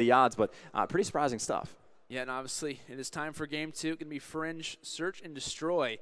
the odds, but pretty surprising stuff. Yeah, and obviously it is time for game 2. Going to be Fringe, Search, and Destroy.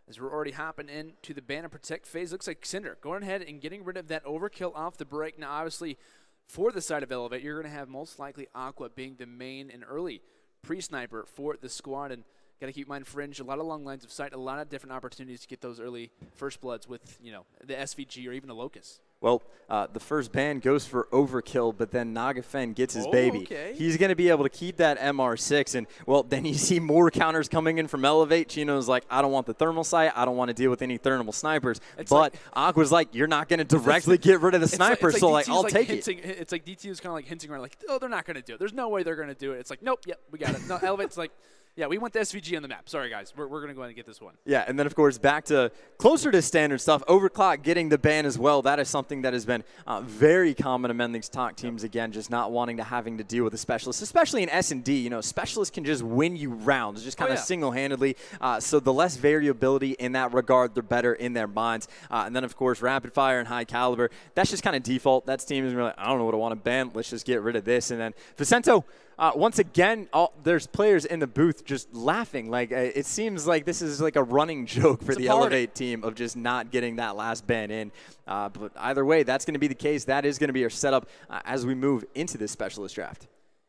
As we're already hopping into the ban and protect phase. Looks like Cinder going ahead and getting rid of that overkill off the break. Now, obviously, for the side of eLevate, you're going to have most likely Aqua being the main and early pre-sniper for the squad. And got to keep in mind, Fringe, a lot of long lines of sight, a lot of different opportunities to get those early first bloods with, the SVG or even a Locust. Well, the first ban goes for overkill, but then Nagafen gets his baby. Okay. He's going to be able to keep that MR6, and, well, then you see more counters coming in from eLevate. Chino's like, I don't want the thermal sight. I don't want to deal with any thermal snipers. But Aqua's like, you're not going to directly get rid of the sniper, so I'll take it. It's like DT is kind of like hinting around, like, oh, they're not going to do it. There's no way they're going to do it. It's like, nope, yep, we got it. No, eLevate's like, yeah, we want the SVG on the map. Sorry, guys. We're going to go ahead and get this one. Yeah, and then, of course, back to closer to standard stuff. Overclock getting the ban as well. That is something that has been very common among these TOC teams, again, just not wanting to having to deal with a specialist, especially in S&D. Specialists can just win you rounds, just kind of single-handedly. So the less variability in that regard, the better in their minds. And then, of course, rapid fire and high caliber. That's just kind of default. That's teams are like, I don't know what I want to ban. Let's just get rid of this. And then Vicento, once again, there's players in the booth just laughing. Like, it seems like this is like a running joke for the eLevate team of just not getting that last ban in. But either way, that's going to be the case. That is going to be our setup as we move into this specialist draft.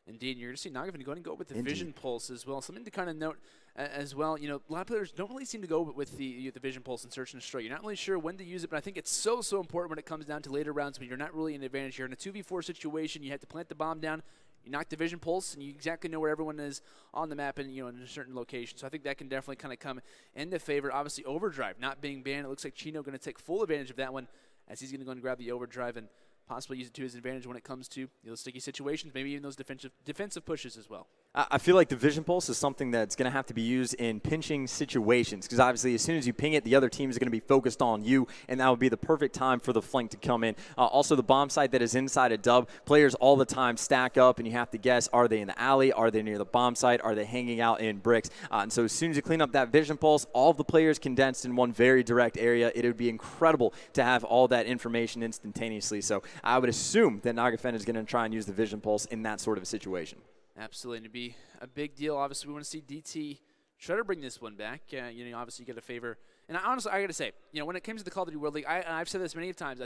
Indeed, you're going to see Nagafen go and go with the Vision Pulse as well. Something to kind of note as well, a lot of players don't really seem to go with the Vision Pulse and Search and Destroy. You're not really sure when to use it, but I think it's so important when it comes down to later rounds when you're not really in advantage. You're in a 2v4 situation. You have to plant the bomb down. You knock the Vision Pulse, and you exactly know where everyone is on the map and, in a certain location. So I think that can definitely kind of come into favor. Obviously, Overdrive not being banned. It looks like Chino going to take full advantage of that one as he's going to go and grab the Overdrive and possibly use it to his advantage when it comes to those sticky situations, maybe even those defensive pushes as well. I feel like the Vision Pulse is something that's going to have to be used in pinching situations because obviously as soon as you ping it, the other team is going to be focused on you, and that would be the perfect time for the flank to come in. Also, the bomb site that is inside a dub, players all the time stack up, and you have to guess, are they in the alley? Are they near the bomb site? Are they hanging out in bricks? And so as soon as you clean up that Vision Pulse, all of the players condensed in one very direct area. It would be incredible to have all that information instantaneously. So I would assume that Nagafen is going to try and use the Vision Pulse in that sort of a situation. Absolutely, and it'd be a big deal. Obviously, we want to see DT try to bring this one back. Obviously, you get a favor. And honestly, I got to say, when it comes to the Call of Duty World League, I've said this many times. I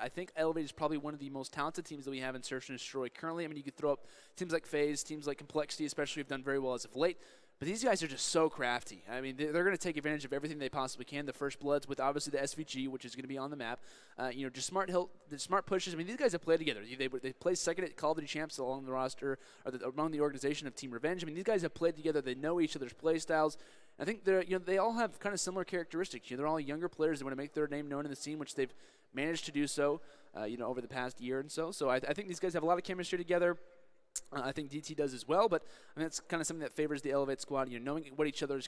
think eLevate is probably one of the most talented teams that we have in Search and Destroy currently. I mean, you could throw up teams like FaZe, teams like Complexity, especially have done very well as of late. But these guys are just so crafty. I mean, they're going to take advantage of everything they possibly can. The first bloods with obviously the SVG, which is going to be on the map. Just smart pushes. I mean, these guys have played together. They play second at Call of Duty champs along the roster or among the organization of Team Revenge. I mean, these guys have played together. They know each other's play styles. I think they all have kind of similar characteristics. They're all younger players. They want to make their name known in the scene, which they've managed to do so. Over the past year and so. So I think these guys have a lot of chemistry together. I think DT does as well, but I mean, that's kind of something that favors the eLevate squad. Knowing what each other's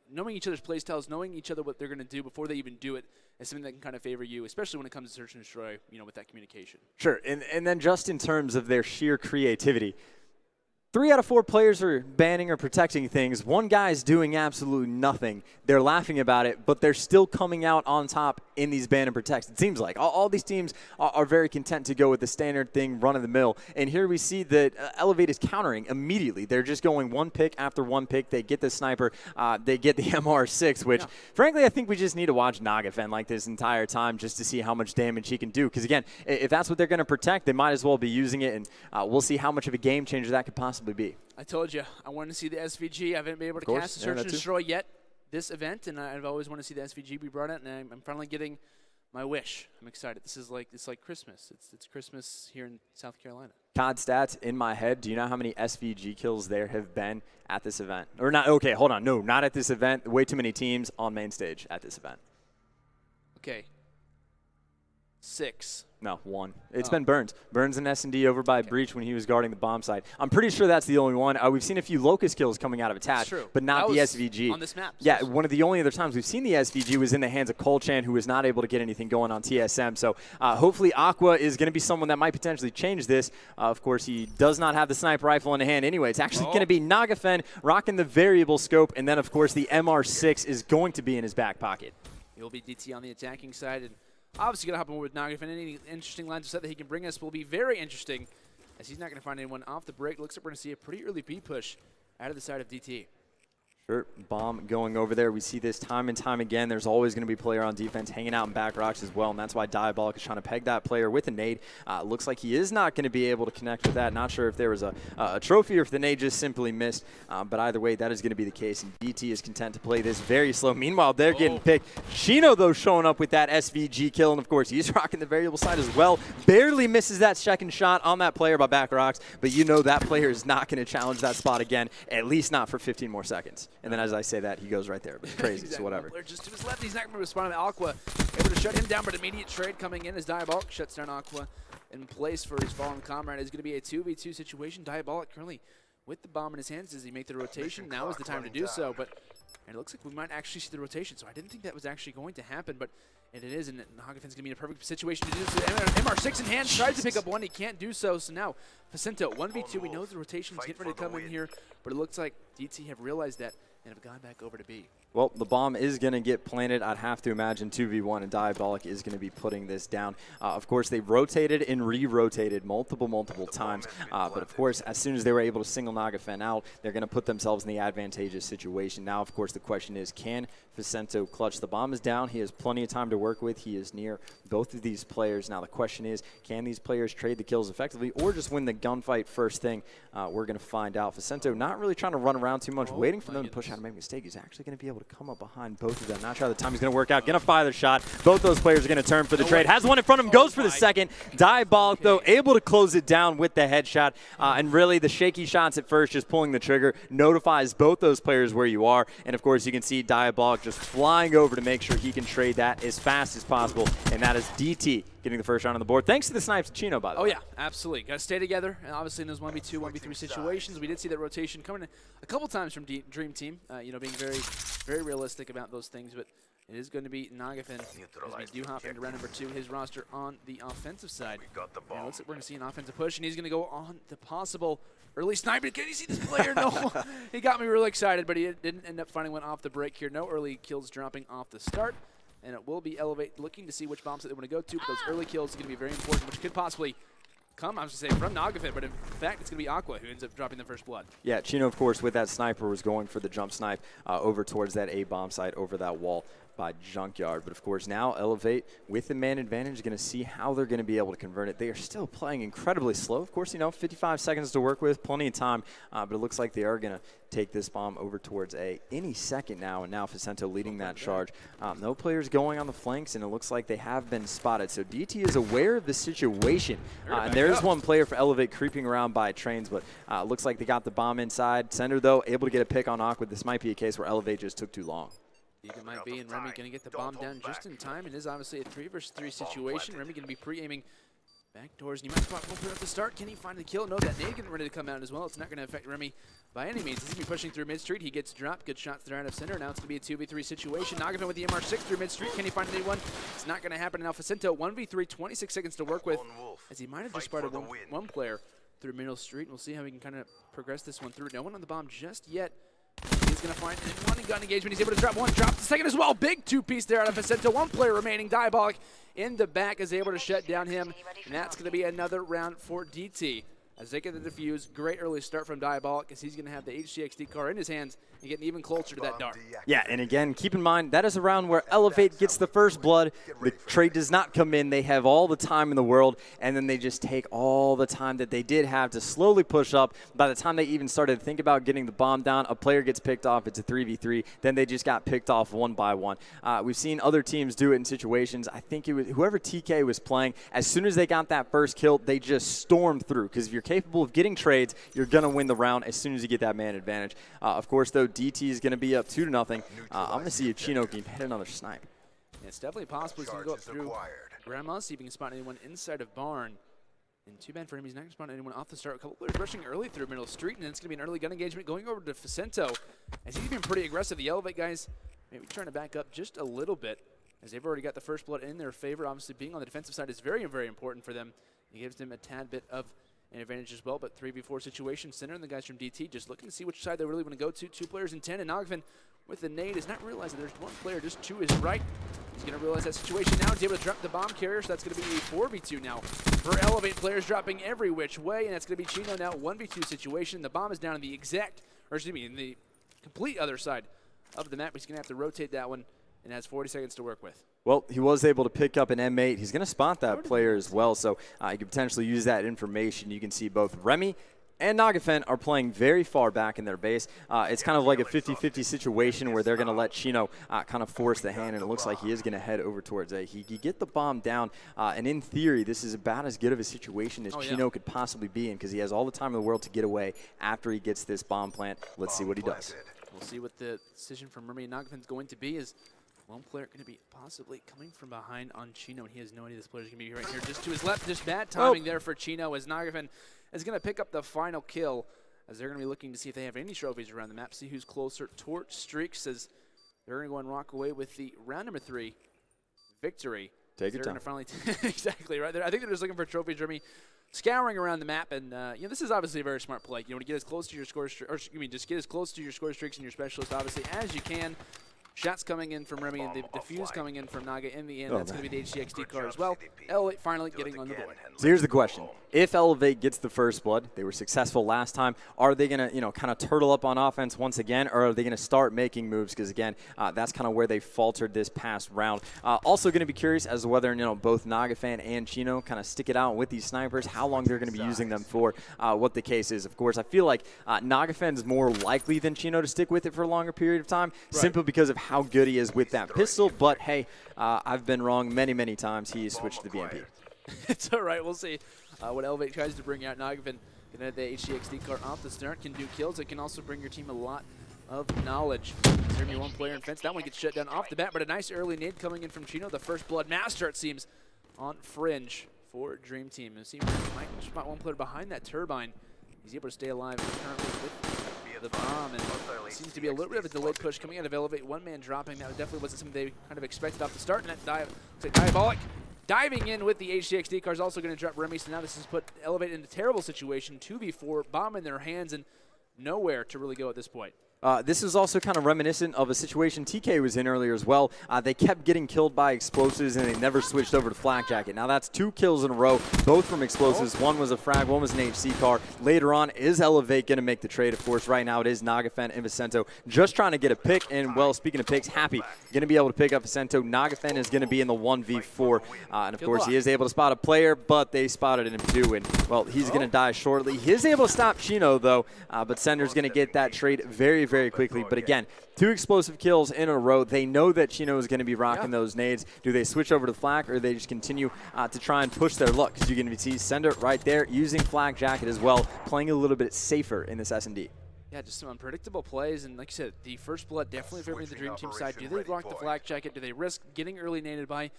knowing each other's play styles, knowing each other what they're going to do before they even do it is something that can kind of favor you, especially when it comes to Search and Destroy. With that communication. Sure, and then just in terms of their sheer creativity. 3 out of 4 players are banning or protecting things. One guy is doing absolutely nothing. They're laughing about it, but they're still coming out on top in these ban and protects. It seems like all these teams are very content to go with the standard thing, run of the mill. And here we see that eLevate is countering immediately. They're just going one pick after one pick. They get the sniper. They get the MR6, which, frankly, I think we just need to watch Nagafen like this entire time just to see how much damage he can do. Because, again, if that's what they're going to protect, they might as well be using it. And we'll see how much of a game changer that could possibly be. I told you, I wanted to see the SVG. I haven't been able to cast the Search and Destroy yet this event, and I've always wanted to see the SVG be brought out, and I'm finally getting my wish. I'm excited. It's like Christmas. It's Christmas here in South Carolina. COD stats in my head. Do you know how many SVG kills there have been at this event? Or not? Okay, hold on. No, not at this event. Way too many teams on main stage at this event. Okay. 6. No, 1. It's been Burns. Burns and S&D over by Breach when he was guarding the bomb site. I'm pretty sure that's the only one. We've seen a few Locust kills coming out of attach, but not the SVG. On this map. Yeah, one of the only other times we've seen the SVG was in the hands of Colchan, who was not able to get anything going on TSM. So hopefully Aqua is going to be someone that might potentially change this. Of course, he does not have the sniper rifle in the hand anyway. It's actually going to be Nagafen rocking the variable scope, and then, of course, the MR6 is going to be in his back pocket. He'll be DT on the attacking side, and obviously going to hop on with Nagafen. Any interesting lines of set that he can bring us will be very interesting as he's not going to find anyone off the break. Looks like we're going to see a pretty early B push out of the side of DT. Sure, bomb going over there. We see this time and time again. There's always going to be a player on defense hanging out in back rocks as well, and that's why Diabolic is trying to peg that player with a nade. Looks like he is not going to be able to connect with that. Not sure if there was a trophy or if the nade just simply missed, but either way, that is going to be the case, and DT is content to play this very slow. Meanwhile, they're getting picked. Chino, though, showing up with that SVG kill, and of course, he's rocking the variable side as well. Barely misses that second shot on that player by back rocks, but you know that player is not going to challenge that spot again, at least not for 15 more seconds. And then as I say that, he goes right there. But crazy, exactly. So whatever. Just to his left, he's not going to respond to Aqua. Able to shut him down, but immediate trade coming in as Diabolic shuts down Aqua in place for his fallen comrade. It's going to be a 2v2 situation. Diabolic currently with the bomb in his hands. Does he make the rotation? Now is the time to do so. But and it looks like we might actually see the rotation. So I didn't think that was actually going to happen, but it is, and Nagafin's going to be in a perfect situation to do so. MR6 in hand, tries to pick up one. He can't do so. So now, Facento, 1v2. We know the rotation's getting ready to come in here, but it looks like DT have realized that and have gone back over to B. Well, the bomb is going to get planted. I'd have to imagine 2v1, and Diabolic is going to be putting this down. Of course, they've rotated and re-rotated multiple times. But of course, as soon as they were able to single Nagafen out, they're going to put themselves in the advantageous situation. Now, of course, the question is, can Facento clutch? The bomb is down. He has plenty of time to work with. He is near both of these players. Now, the question is, can these players trade the kills effectively or just win the gunfight first thing? We're going to find out. Facento not really trying to run around too much, waiting for them to push out and make a mistake. He's actually going to be able to come up behind both of them. Not sure how the timing's going to work out. Going to fire the shot. Both those players are going to turn for the trade. Has one in front of him. Goes for the second. Diabolic, though, able to close it down with the headshot. And really, the shaky shots at first, just pulling the trigger, notifies both those players where you are. And, of course, you can see Diabolic just flying over to make sure he can trade that as fast as possible. And that is DT getting the first round on the board. Thanks to the snipes of Chino, by the way. Oh, yeah, absolutely. Got to stay together. And obviously, in those 1v2, 1v3 situations, we did see that rotation coming in a couple times from Dream Team, you know, being very realistic about those things. But it is going to be Nagafen as we do hop into round number 2, his roster on the offensive side. And it looks like we're going to see an offensive push, and he's going to go on the possible early sniper. Can you see this player? No. He got me really excited, but he didn't end up finding one off the break here. No early kills dropping off the start. And it will be eLevate looking to see which bombs that they want to go to. But those early kills are going to be very important, which could possibly come, I was going to say, from Nagafen, but in fact, it's going to be Aqua who ends up dropping the first blood. Yeah, Chino, of course, with that sniper was going for the jump snipe over towards that A-bomb site over that wall by Junkyard. But, of course, now eLevate with the man advantage is going to see how they're going to be able to convert it. They are still playing incredibly slow. Of course, you know, 55 seconds to work with, plenty of time, but it looks like they are going to take this bomb over towards A any second now, and now Facento leading that charge. No players going on the flanks, and it looks like they have been spotted. So DT is aware of the situation, and there is one player for eLevate creeping around by trains, but looks like they got the bomb inside. Sender, though, able to get a pick on Aqua. This might be a case where eLevate just took too long. It might be, and Remy going to get the bomb down just in time. It is obviously a 3 versus 3 situation. Remy going to be pre-aiming back doors, and he might spot one player at the start. Can he find the kill? No, that nade getting ready to come out as well. It's not going to affect Remy by any means. He's going to be pushing through mid-street. He gets dropped. Good shots there out of center. Now it's going to be a 2v3 situation. Nagafen with the MR6 through mid-street. Can he find anyone? It's not going to happen. Now Facento, 1v3, 26 seconds to work with, as he might have just spotted one player through middle street. We'll see how we can kind of progress this one through. No one on the bomb just yet. He's going to find one gun engagement. He's able to drop one, drop the second as well. Big two-piece there out of Facento. One player remaining. Diabolic in the back is able to shut down him. And that's going to be another round for DT. As they get the defuse, great early start from Diabolic as he's going to have the HCXD car in his hands and getting even closer to that dart. Yeah, and again, keep in mind, that is a round where eLevate gets the first blood. The trade does not come in. They have all the time in the world, and then they just take all the time that they did have to slowly push up. By the time they even started to think about getting the bomb down, a player gets picked off. It's a 3v3. Then they just got picked off one by one. We've seen other teams do it in situations. I think it was whoever TK was playing, as soon as they got that first kill, they just stormed through. Because if you're capable of getting trades, you're going to win the round as soon as you get that man advantage. Of course, though, DT is going to be up 2-0. I'm going to see if Chino can hit another snipe. Yeah, it's definitely possible he's going to go up through Grandma, see if he can spot anyone inside of Barn. And too bad for him, he's not going to spot anyone off the start. A couple players rushing early through middle street, and then it's going to be an early gun engagement going over to Facento. As he's been pretty aggressive. The eLevate guys maybe trying to back up just a little bit, as they've already got the first blood in their favor. Obviously, being on the defensive side is very, very important for them. It gives them a tad bit of an advantage as well, but 3v4 situation. Center and the guys from DT just looking to see which side they really want to go to. 2 players in 10, and Nagafin with the nade is not realizing there's 1 player just to his right. He's going to realize that situation now. He's able to drop the bomb carrier, so that's going to be a 4v2 now for eLevate. Players dropping every which way, and that's going to be Chino now. 1v2 situation. The bomb is down in the in the complete other side of the map. He's going to have to rotate that one and has 40 seconds to work with. Well, he was able to pick up an M8. He's going to spot that player as well, so you can potentially use that information. You can see both Remy and Nagafin are playing very far back in their base. It's kind of like a 50-50 situation where they're going to let Chino kind of force the hand, and it looks like he is going to head over towards A. He get the bomb down, and in theory, this is about as good of a situation as Chino could possibly be in, because he has all the time in the world to get away after he gets this bomb plant. Let's see what he does. We'll see what the decision from Remy and Nagafin is going to be. Is 1 player going to be possibly coming from behind on Chino, and he has no idea this player is going to be right here just to his left. Just bad timing there for Chino, as Nagafin is going to pick up the final kill, as they're going to be looking to see if they have any trophies around the map, see who's closer. Torch Streaks says they're going to go and rock away with the round number 3 victory. Take your time. Finally exactly right there. I think they're just looking for trophies, Remy, scouring around the map, and you know, this is obviously a very smart play. You want to get as close to your score, just get as close to your score streaks and your specialist, obviously, as you can. Shots coming in from Remy and the defuse coming in from Naga in the end. That's going to be the HCXD card as well. eLevate finally getting on the board. So here's the question. If eLevate gets the first blood, they were successful last time, are they going to, kind of turtle up on offense once again, or are they going to start making moves? Because, again, that's kind of where they faltered this past round. Also going to be curious as to whether, both Nagafin and Chino kind of stick it out with these snipers, how long they're going to be using them for, what the case is. Of course, I feel like Nagafin is more likely than Chino to stick with it for a longer period of time, simply because of how good he is with that pistol. But, hey, I've been wrong many, many times. He switched to the BMP. It's all right. We'll see what eLevate tries to bring out. Nagafin can add the HCXD card off the start, can do kills. It can also bring your team a lot of knowledge. There's going to be 1 player in fence. That one gets shut down off the bat, but a nice early nade coming in from Chino. The first blood master, it seems, on Fringe for Dream Team. And see, might spot 1 player behind that turbine. He's able to stay alive currently with the bomb, and it seems to be a little bit of a delayed push coming out of eLevate. 1 man dropping. That definitely wasn't something they kind of expected off the start. And that Diabolic diving in with the HCXD car is also going to drop Remy. So now this has put eLevate in a terrible situation. 2v4, bomb in their hands, and nowhere to really go at this point. This is also kind of reminiscent of a situation TK was in earlier as well. They kept getting killed by explosives, and they never switched over to Flak Jacket. Now that's 2 kills in a row, both from explosives. One was a frag, one was an HC car. Later on, is eLevate going to make the trade? Of course, right now it is Nagafin and Vicento just trying to get a pick. And, well, speaking of picks, Happy going to be able to pick up Vicento. Nagafin is going to be in the 1v4. And, of course, he is able to spot a player, but they spotted him too. And, well, he's going to die shortly. He is able to stop Chino, though, but Sender's going to get that trade very, very quickly. But again, 2 explosive kills in a row. They know that Chino is going to be rocking those nades. Do they switch over to Flak, or they just continue to try and push their luck? Because you're going to see Sender right there using Flak Jacket as well, playing a little bit safer in this S&D. Yeah, just some unpredictable plays, and like you said, the first blood definitely favoring the Dream Team side. Do they block the Flak Jacket? Do they risk getting early naded by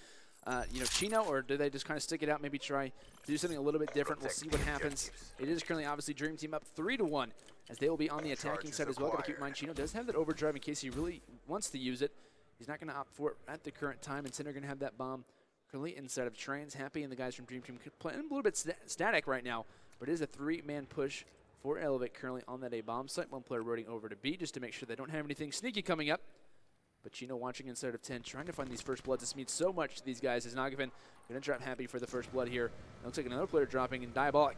Chino, or do they just kind of stick it out, maybe try to do something a little bit different? We'll see what happens. It is currently obviously Dream Team up 3-1, as they will be on the attacking side as well. Got to keep in mind, Chino does have that overdrive in case he really wants to use it. He's not going to opt for it at the current time, and Cinder going to have that bomb currently inside of Trains. Happy and the guys from Dream Team playing a little bit static right now, but it is a 3-man push for eLevate currently on that A bomb site. 1 player rotating over to B just to make sure they don't have anything sneaky coming up. But Chino watching inside of 10, trying to find these first bloods. This means so much to these guys, as Nagafin going to drop Happy for the first blood here. It looks like another player dropping, and Diabolic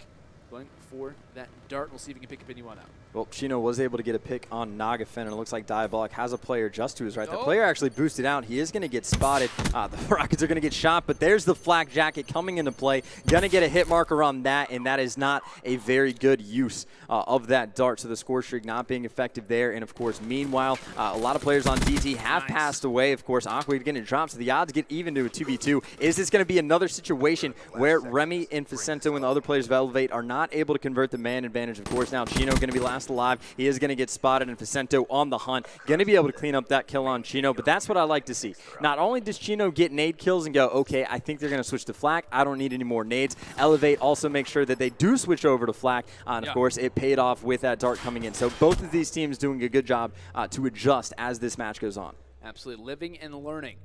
going for that dart. We'll see if he can pick up anyone out. Well, Chino was able to get a pick on Nagafin, and it looks like Diabolic has a player just to his right. The player actually boosted out. He is going to get spotted. The Rockets are going to get shot, but there's the Flak Jacket coming into play. Going to get a hit marker on that, and that is not a very good use of that dart. So the score streak not being effective there. And, of course, meanwhile, a lot of players on DT have passed away. Of course, Aqua getting dropped, so the odds get even to a 2v2. Is this going to be another situation where Remy and Vicento and the other players of eLevate are not able to convert the man advantage? Of course, now Chino going to be last alive. He is going to get spotted, and Vicento on the hunt. Going to be able to clean up that kill on Chino, but that's what I like to see. Not only does Chino get nade kills and go, okay, I think they're going to switch to Flak. I don't need any more nades. eLevate also make sure that they do switch over to Flak, and of course, it paid off with that dart coming in. So both of these teams doing a good job to adjust as this match goes on. Absolutely. Living and learning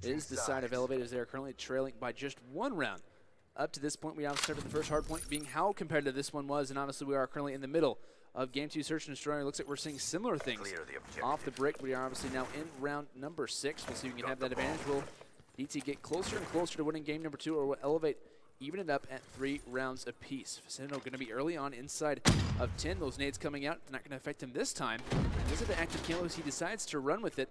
is the side of eLevate, as they are currently trailing by just 1 round up to this point, we obviously started with the first hard point being how competitive this one was, and honestly, we are currently in the middle of Game 2 Search and Destroy. It looks like we're seeing similar things off the brick. We are obviously now in round number 6. We'll see if we can have that advantage. Will DT get closer and closer to winning game number 2, or will eLevate even it up at 3 rounds apiece? Vicento going to be early on inside of 10. Those nades coming out, not going to affect him this time. He does have an active camo, he decides to run with it.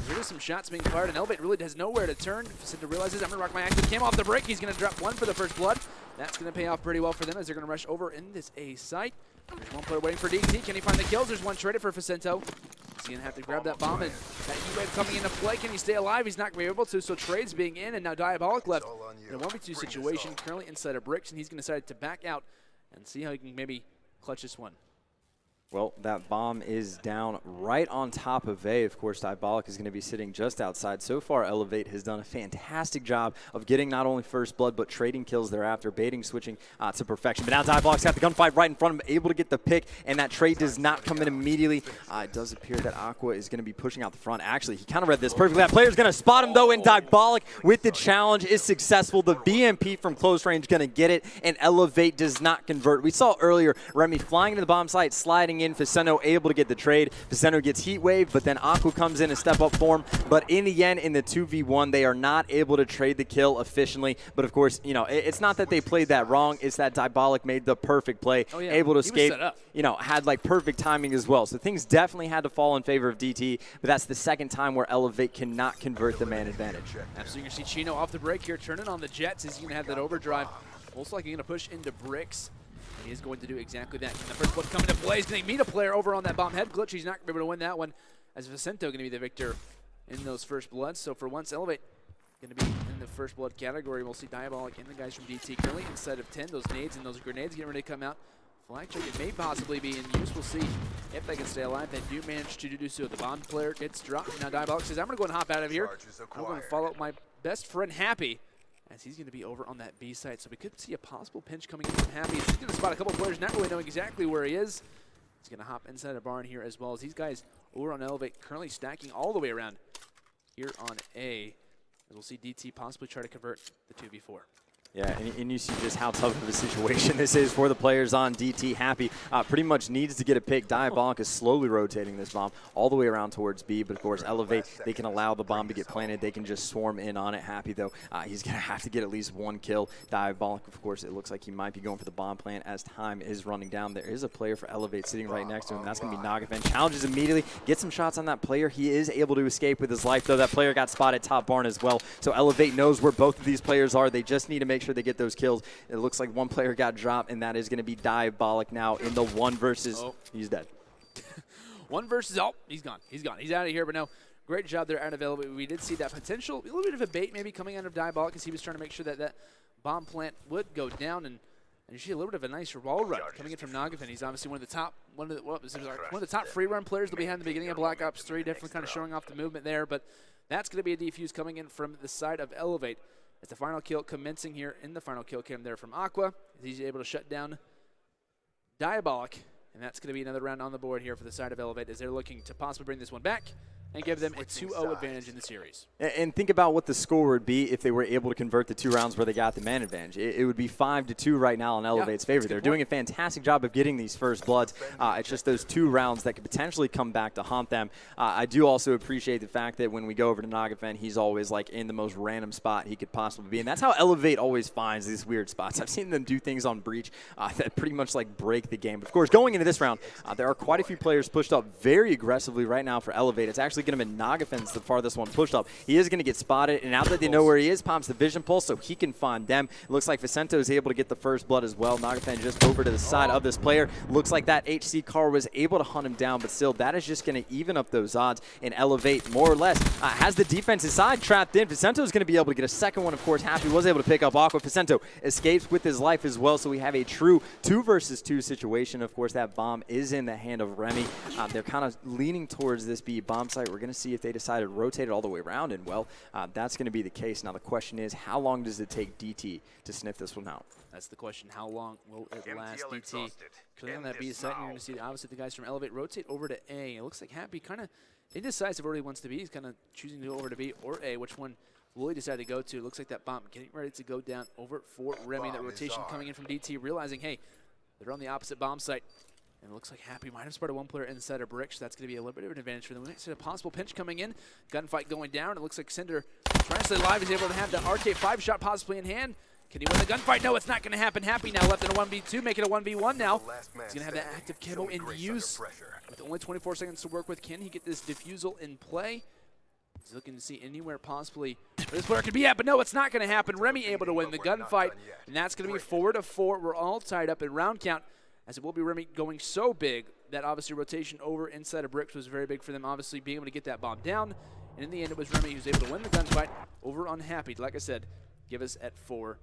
There are some shots being fired, and eLevate really has nowhere to turn. Vicento realizes, I'm going to rock my active camo off the break. He's going to drop 1 for the first blood. That's going to pay off pretty well for them as they're going to rush over in this A site. There's one player waiting for DT. Can he find the kills? There's one traded for Vicento. He's going to have to grab that bomb, and that E-Wave coming into play. Can he stay alive? He's not going to be able to, so trades being in, and now Diabolic left in a 1v2 situation, currently inside of bricks, and he's going to decide to back out and see how he can maybe clutch this one. Well, that bomb is down right on top of A. Of course, Diabolic is going to be sitting just outside. So far, eLevate has done a fantastic job of getting not only first blood, but trading kills thereafter, baiting, switching to perfection. But now Diabolic's got the gunfight right in front of him, able to get the pick, and that trade does not come in immediately. It does appear that Aqua is going to be pushing out the front. Actually, he kind of read this perfectly. That player's going to spot him, though, and Diabolic with the challenge is successful. The BMP from close range going to get it, and eLevate does not convert. We saw earlier Remy flying into the bomb site, sliding in, Vicento able to get the trade. Vicento gets heat wave, but then Aqua comes in and step up for him. But in the end, in the 2v1, they are not able to trade the kill efficiently. But of course, you know, it's not that they played that wrong. It's that Diabolic made the perfect play, able to escape. You know, had like perfect timing as well. So things definitely had to fall in favor of DT. But that's the second time where eLevate cannot convert the man advantage. Absolutely, you see Chino off the break here, turning on the Jets. He's going to have that overdrive. Most likely going to push into bricks. He is going to do exactly that. And the first blood coming to play. He's going to meet a player over on that bomb head glitch. He's not going to be able to win that one, as Vicento going to be the victor in those first bloods. So for once, eLevate going to be in the first blood category. We'll see Diabolic and the guys from DT currently inside of 10. Those nades and those grenades getting ready to come out. Flag check, it may possibly be in use. We'll see if they can stay alive. They do manage to do so. The bomb player gets dropped. Now Diabolic says, I'm going to go and hop out of here. I'm going to follow my best friend Happy, as he's going to be over on that B site. So we could see a possible pinch coming in from Happy. He's going to spot a couple players, not really knowing exactly where he is. He's going to hop inside a barn here, as well as these guys over on eLevate currently stacking all the way around here on A. As we'll see DT possibly try to convert the 2v4. Yeah, and you see just how tough of a situation this is for the players on DT. Happy pretty much needs to get a pick. Diabolic is slowly rotating this bomb all the way around towards B, but of course eLevate, they can allow the bomb to get planted. They can just swarm in on it. Happy, though, he's going to have to get at least one kill. Diabolic, of course, it looks like he might be going for the bomb plant as time is running down. There is a player for eLevate sitting right next to him. That's going to be Nagafen. Challenges immediately, gets some shots on that player. He is able to escape with his life, though. That player got spotted top barn as well. So eLevate knows where both of these players are. They just need to make sure they get those kills. It looks like one player got dropped, and that is going to be Diabolic now in the 1 versus. He's dead. 1 versus. He's gone. He's gone. He's out of here. But no, great job there out of eLevate. We did see that potential, a little bit of a bait maybe coming out of Diabolic, because he was trying to make sure that that bomb plant would go down, and you see a little bit of a nice wall run coming in from Nagafen. He's obviously one of the top free run players that we had in the beginning of Black Ops 3. Definitely kind of showing off the movement there, but that's going to be a defuse coming in from the side of eLevate. It's the final kill commencing here in the final kill cam there from Aqua. He's able to shut down Diabolic, and that's going to be another round on the board here for the side of eLevate, as they're looking to possibly bring this one back and give them a 2-0 advantage in the series. And think about what the score would be if they were able to convert the 2 rounds where they got the man advantage. It would be 5-2 right now in eLevate's favor. They're doing a fantastic job of getting these first bloods. It's just those 2 rounds that could potentially come back to haunt them. I do also appreciate the fact that when we go over to Nagafen, he's always like in the most random spot he could possibly be. And that's how eLevate always finds these weird spots. I've seen them do things on Breach that pretty much like break the game. But of course, going into this round, there are quite a few players pushed up very aggressively right now for eLevate. It's actually going to be Nagafen's the farthest one pushed up. He is going to get spotted, and now that they know where he is, pops the vision pulse so he can find them. It looks like Vicento is able to get the first blood as well. Nagafen just over to the side of this player. Looks like that HC car was able to hunt him down, but still, that is just going to even up those odds. And eLevate, more or less, has the defensive side trapped in. Vicento is going to be able to get a second one. Of course, Happy was able to pick up Aqua. Vicento escapes with his life as well, so we have a true 2 versus 2 situation. Of course, that bomb is in the hand of Remy. They're kind of leaning towards this B bomb site. We're going to see if they decide to rotate it all the way around, and well, that's going to be the case. Now the question is, how long does it take DT to sniff this one out? That's the question. How long will it last, DT? Because on that B site, you're going to see obviously the guys from eLevate rotate over to A. It looks like Happy kind of indecisive where he wants to be. He's kind of choosing to go over to B or A. Which one Wooly decided to go to. It looks like that bomb getting ready to go down over for Remy. That rotation coming in from DT, realizing, hey, they're on the opposite bomb site. And it looks like Happy might have spotted one player inside a brick, so that's going to be a little bit of an advantage for them. Next, a possible pinch coming in. Gunfight going down. It looks like Cinder trying to stay alive. He's able to have the RK5 shot possibly in hand. Can he win the gunfight? No, it's not going to happen. Happy now left in a 1v2, make it a 1v1 now. He's going to have that active camo in use. With only 24 seconds to work with, can he get this defusal in play? He's looking to see anywhere possibly where this player could be at, but no, it's not going to happen. Remy able to win the gunfight, and that's going to be 4-4. We're all tied up in round count, as it will be Remy going so big that obviously rotation over inside of bricks was very big for them, obviously being able to get that bomb down. And in the end, it was Remy who was able to win the gunfight over on Happy. Like I said, give us at 4-4.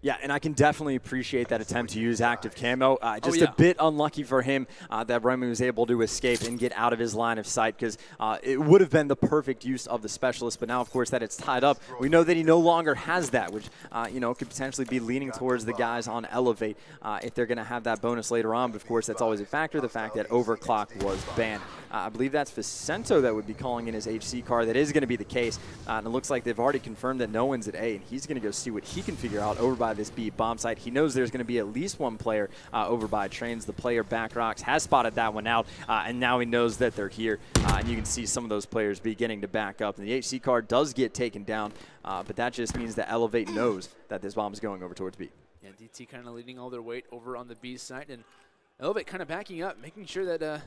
Yeah, and I can definitely appreciate that attempt to use active camo. Just a bit unlucky for him that Remy was able to escape and get out of his line of sight, because it would have been the perfect use of the specialist. But now, of course, that it's tied up, we know that he no longer has that, which could potentially be leaning towards the guys on eLevate if they're going to have that bonus later on. But of course, that's always a factor, the fact that overclock was banned. I believe that's Vicento that would be calling in his HC card. That is going to be the case. And it looks like they've already confirmed that no one's at A, and he's going to go see what he can figure out over by this B bomb site. He knows there's going to be at least one player over by trains. The player back rocks has spotted that one out, and now he knows that they're here. And you can see some of those players beginning to back up. And the HC card does get taken down, but that just means that eLevate knows that this bomb is going over towards B. Yeah, DT kind of leading all their weight over on the B side, and eLevate kind of backing up, making sure that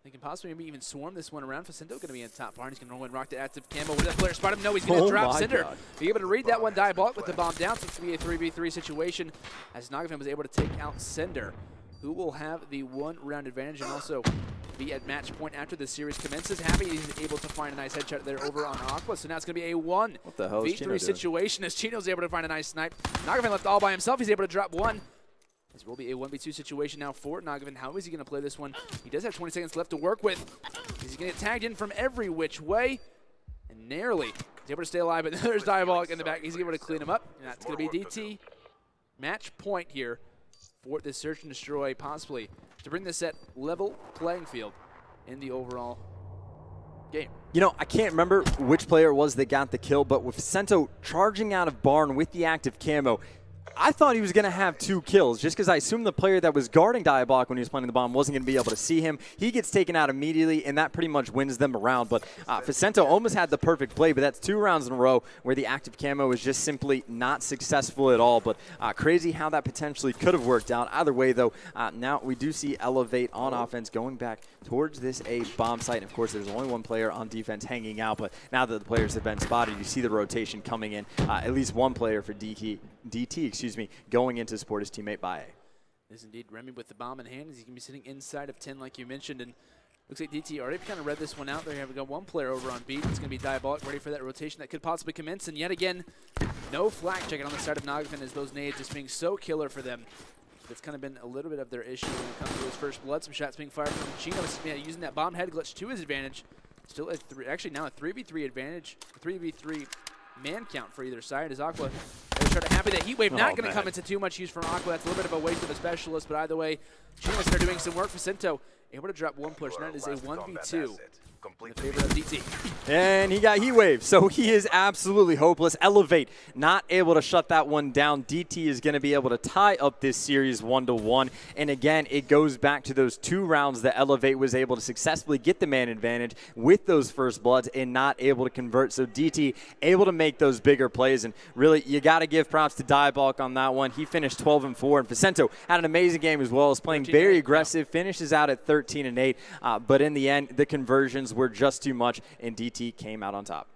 they can possibly maybe even swarm this one around. Vicento going to be in top bar, and he's going to roll and rock the active camo. Will that player spot him? No, he's going to drop Cinder. Be able to read that one, diabolic with the bomb down, so it's going to be a 3v3 situation as Nagafin was able to take out Cinder, who will have the one-round advantage and also be at match point after the series commences. Happy he's able to find a nice headshot there over on Aqua, so now it's going to be a 1v3 situation as Chino's able to find a nice snipe. Nagafin left all by himself. He's able to drop one. This will be a 1v2 situation now for Nagafin. How is he going to play this one? He does have 20 seconds left to work with. He's going to get tagged in from every which way. And narrowly, he's able to stay alive, but there's Diabolic in the back. He's able to clean him up. And that's going to be DT. Match point here for this search and destroy, possibly, to bring this at level playing field in the overall game. You know, I can't remember which player it was that got the kill, but with Vicento charging out of barn with the active camo, I thought he was going to have 2 kills just because I assumed the player that was guarding Diabolic when he was planting the bomb wasn't going to be able to see him. He gets taken out immediately, and that pretty much wins them around. But Vicento almost had the perfect play, but that's 2 rounds in a row where the active camo is just simply not successful at all. But crazy how that potentially could have worked out. Either way, though, now we do see eLevate on offense going back towards this A bomb site. And, of course, there's only one player on defense hanging out. But now that the players have been spotted, you see the rotation coming in. At least one player for DT, going in to support his teammate by A. This is indeed Remy with the bomb in hand. He's going to be sitting inside of 10 like you mentioned, and looks like DT already kind of read this one out. There we got one player over on B. It's going to be Diabolic ready for that rotation that could possibly commence, and yet again, no flag checking on the side of Nagafin as those nades just being so killer for them. That's kind of been a little bit of their issue when it comes to his first blood. Some shots being fired from Chino, using that bomb head glitch to his advantage. Still actually now a 3v3 advantage, 3v3 man count for either side as Aqua try to Happy that heat wave not going to come into too much use from Aqua. That's a little bit of a waste of a specialist, but either way, Chino's there doing some work. Vicento able to drop one push. Now it is a 1v2 in favor of DT. And he got heat wave, so he is absolutely hopeless. eLevate not able to shut that one down. DT is going to be able to tie up this series 1-1. And again, it goes back to those 2 rounds that eLevate was able to successfully get the man advantage with those first bloods and not able to convert. So DT able to make those bigger plays. And really, you got to give props to Diabolic on that one. He finished 12-4. And Vicento had an amazing game as well. He's playing very aggressive, finishes out at 13-8. But in the end, the conversions were just too much, and DT came out on top.